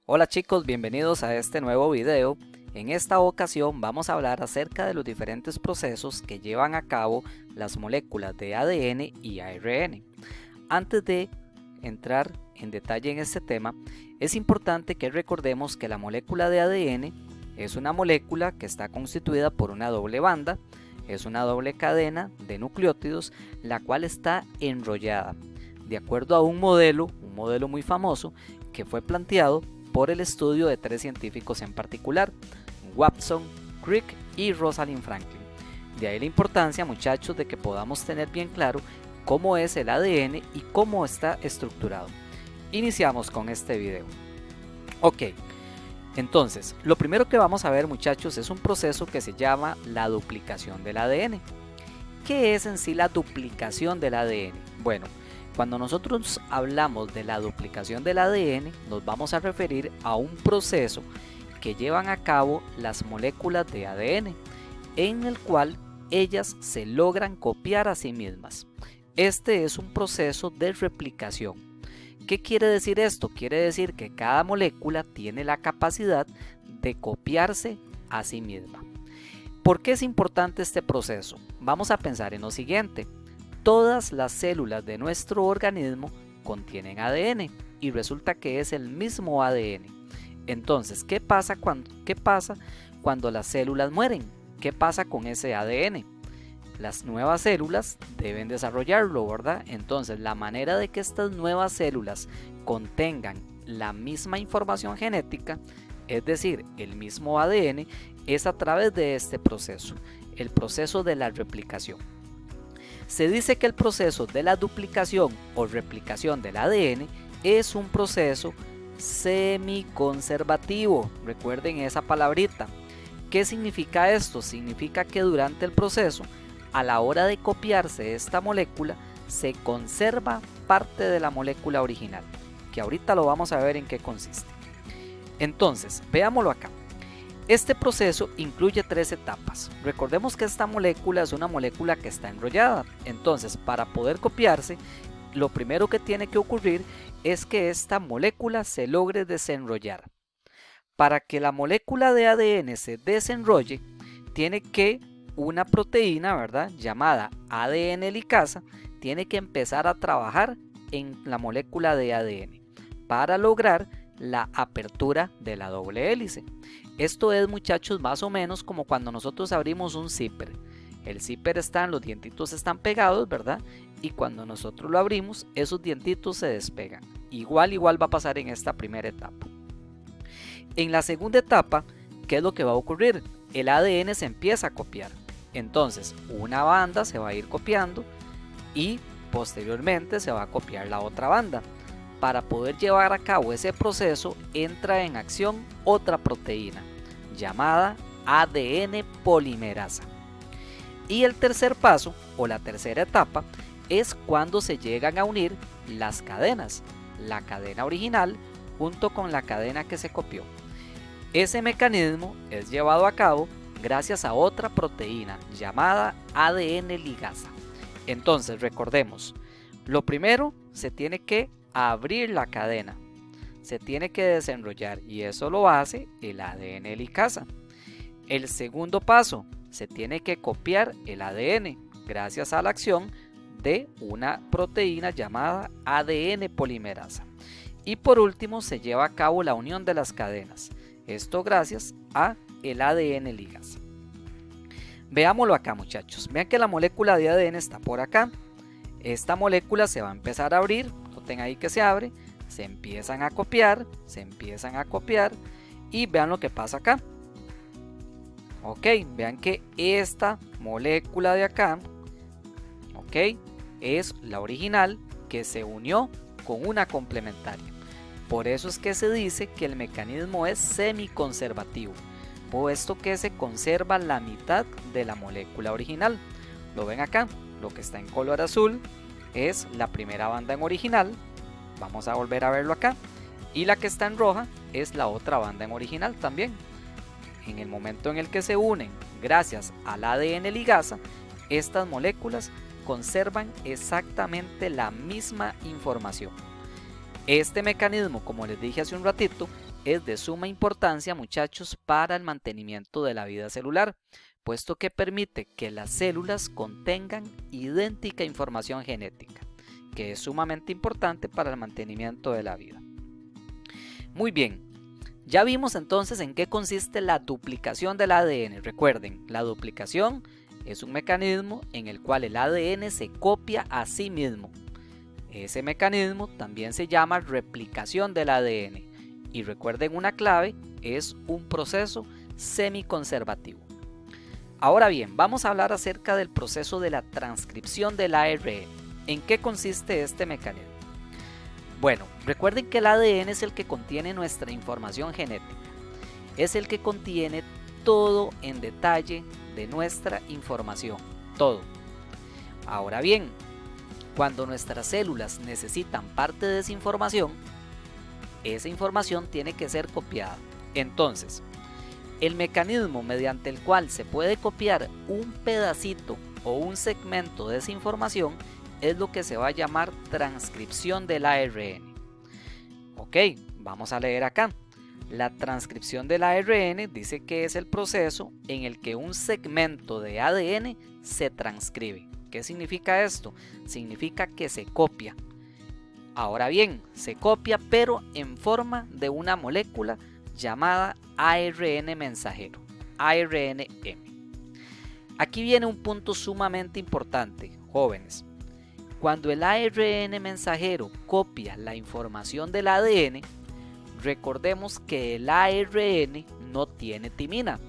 Hola chicos, bienvenidos a este nuevo video. En esta ocasión vamos a hablar acerca de los diferentes procesos que llevan a cabo las moléculas de ADN y ARN. Antes de entrar en detalle en este tema, es importante que recordemos que la molécula de ADN es una molécula que está constituida por una doble banda, es una doble cadena de nucleótidos, la cual está enrollada, de acuerdo a un modelo muy famoso que fue planteado por el estudio de tres científicos en particular, Watson, Crick y Rosalind Franklin. De ahí la importancia, muchachos, de que podamos tener bien claro cómo es el ADN y cómo está estructurado. Iniciamos con este video. Ok, entonces, lo primero que vamos a ver, muchachos, es un proceso que se llama la duplicación del ADN. ¿Qué es en sí la duplicación del ADN? Bueno, cuando nosotros hablamos de la duplicación del ADN, nos vamos a referir a un proceso que llevan a cabo las moléculas de ADN, en el cual ellas se logran copiar a sí mismas. Este es un proceso de replicación. ¿Qué quiere decir esto? Quiere decir que cada molécula tiene la capacidad de copiarse a sí misma. ¿Por qué es importante este proceso? Vamos a pensar en lo siguiente. Todas las células de nuestro organismo contienen ADN y resulta que es el mismo ADN. Entonces, ¿qué pasa cuando las células mueren? ¿Qué pasa con ese ADN? Las nuevas células deben desarrollarlo, ¿verdad? Entonces, la manera de que estas nuevas células contengan la misma información genética, es decir, el mismo ADN, es a través de este proceso, el proceso de la replicación. Se dice que el proceso de la duplicación o replicación del ADN es un proceso semiconservativo. Recuerden esa palabrita. ¿Qué significa esto? Significa que durante el proceso, a la hora de copiarse esta molécula, se conserva parte de la molécula original, que ahorita lo vamos a ver en qué consiste. Entonces, veámoslo acá. Este proceso incluye tres etapas. Recordemos que esta molécula es una molécula que está enrollada. Entonces, para poder copiarse, lo primero que tiene que ocurrir es que esta molécula se logre desenrollar. Para que la molécula de ADN se desenrolle, tiene que una proteína, ¿verdad?, llamada ADN ligasa, tiene que empezar a trabajar en la molécula de ADN para lograr la apertura de la doble hélice. Esto es, muchachos, más o menos como cuando nosotros abrimos un zipper. El zipper los dientitos están pegados, ¿verdad? Y cuando nosotros lo abrimos, esos dientitos se despegan. Igual va a pasar en esta primera etapa. En la segunda etapa, ¿qué es lo que va a ocurrir? El ADN se empieza a copiar. Entonces, una banda se va a ir copiando y posteriormente se va a copiar la otra banda. Para poder llevar a cabo ese proceso, entra en acción otra proteína llamada ADN polimerasa. Y el tercer paso o la tercera etapa es cuando se llegan a unir las cadenas, la cadena original junto con la cadena que se copió. Ese mecanismo es llevado a cabo gracias a otra proteína llamada ADN ligasa. Entonces, recordemos, lo primero se tiene que abrir la cadena, se tiene que desenrollar y eso lo hace el ADN ligasa. El segundo paso, se tiene que copiar el ADN gracias a la acción de una proteína llamada ADN polimerasa. Y por último se lleva a cabo la unión de las cadenas, esto gracias a el ADN ligasa. Veámoslo acá, muchachos, vean que la molécula de ADN está por acá. Esta molécula se va a empezar a abrir, noten ahí que se abre, se empiezan a copiar y vean lo que pasa acá. Ok, vean que esta molécula de acá, ok, es la original que se unió con una complementaria. Por eso es que se dice que el mecanismo es semiconservativo, puesto que se conserva la mitad de la molécula original. Lo ven acá, lo que está en color azul es la primera banda en original, vamos a volver a verlo acá, y la que está en roja es la otra banda en original también. En el momento en el que se unen gracias al ADN ligasa, estas moléculas conservan exactamente la misma información. Este mecanismo, como les dije hace un ratito, es de suma importancia, muchachos, para el mantenimiento de la vida celular, puesto que permite que las células contengan idéntica información genética, que es sumamente importante para el mantenimiento de la vida. Muy bien, ya vimos entonces en qué consiste la duplicación del ADN. Recuerden, la duplicación es un mecanismo en el cual el ADN se copia a sí mismo. Ese mecanismo también se llama replicación del ADN. Y recuerden una clave, es un proceso semiconservativo. Ahora bien, vamos a hablar acerca del proceso de la transcripción del ARN. ¿En qué consiste este mecanismo? Bueno, recuerden que el ADN es el que contiene nuestra información genética. Es el que contiene todo en detalle de nuestra información. Todo. Ahora bien, cuando nuestras células necesitan parte de esa información tiene que ser copiada. Entonces, el mecanismo mediante el cual se puede copiar un pedacito o un segmento de esa información es lo que se va a llamar transcripción del ARN. Ok, vamos a leer acá. La transcripción del ARN dice que es el proceso en el que un segmento de ADN se transcribe. ¿Qué significa esto? Significa que se copia. Ahora bien, se copia pero en forma de una molécula llamada ARN mensajero, ARNM. Aquí viene un punto sumamente importante, jóvenes. Cuando el ARN mensajero copia la información del ADN, recordemos que el ARN no tiene timina.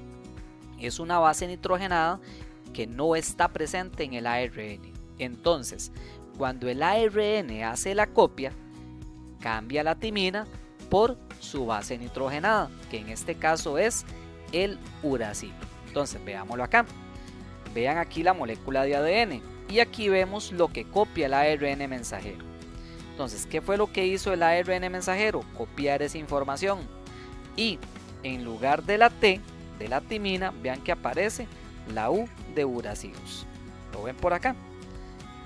Es una base nitrogenada que no está presente en el ARN. Entonces, cuando el ARN hace la copia, cambia la timina por su base nitrogenada, que en este caso es el uracilo. Entonces, veámoslo acá. Vean aquí la molécula de ADN y aquí vemos lo que copia el ARN mensajero. Entonces, ¿qué fue lo que hizo el ARN mensajero? Copiar esa información y en lugar de la T, de la timina, vean que aparece la U de uracilos. ¿Lo ven por acá?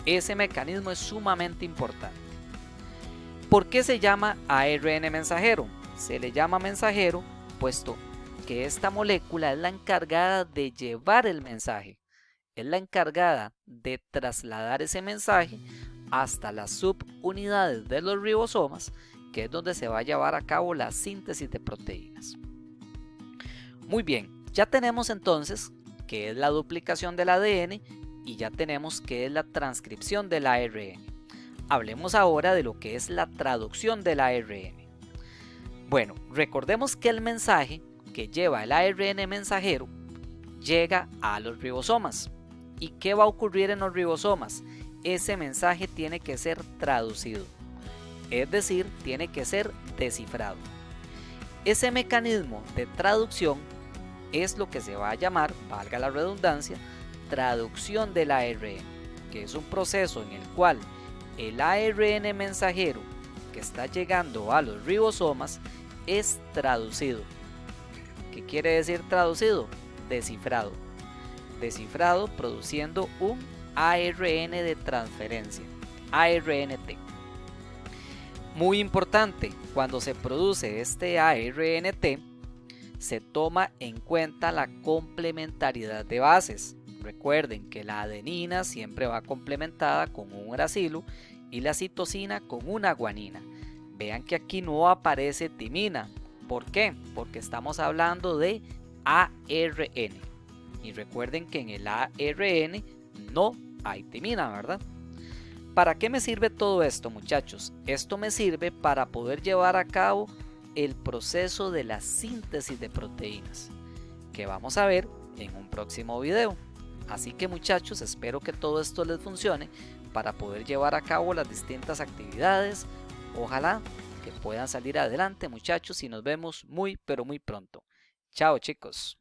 Ese mecanismo es sumamente importante. ¿Por qué se llama ARN mensajero? Se le llama mensajero puesto que esta molécula es la encargada de llevar el mensaje, es la encargada de trasladar ese mensaje hasta las subunidades de los ribosomas, que es donde se va a llevar a cabo la síntesis de proteínas. Muy bien, ya tenemos entonces qué es la duplicación del ADN y ya tenemos qué es la transcripción del ARN. Hablemos ahora de lo que es la traducción del ARN. Bueno, recordemos que el mensaje que lleva el ARN mensajero llega a los ribosomas. ¿Y qué va a ocurrir en los ribosomas? Ese mensaje tiene que ser traducido, es decir, tiene que ser descifrado. Ese mecanismo de traducción es lo que se va a llamar, valga la redundancia, traducción del ARN, que es un proceso en el cual el ARN mensajero que está llegando a los ribosomas es traducido. ¿Qué quiere decir traducido? Descifrado. Descifrado produciendo un ARN de transferencia, ARNT. Muy importante, cuando se produce este ARNT, se toma en cuenta la complementariedad de bases. Recuerden que la adenina siempre va complementada con un uracilo y la citosina con una guanina. Vean que aquí no aparece timina. ¿Por qué? Porque estamos hablando de ARN. Y recuerden que en el ARN no hay timina, ¿verdad? ¿Para qué me sirve todo esto, muchachos? Esto me sirve para poder llevar a cabo el proceso de la síntesis de proteínas, que vamos a ver en un próximo video. Así que, muchachos, espero que todo esto les funcione para poder llevar a cabo las distintas actividades. Ojalá que puedan salir adelante, muchachos, y nos vemos muy pero muy pronto. Chao, chicos.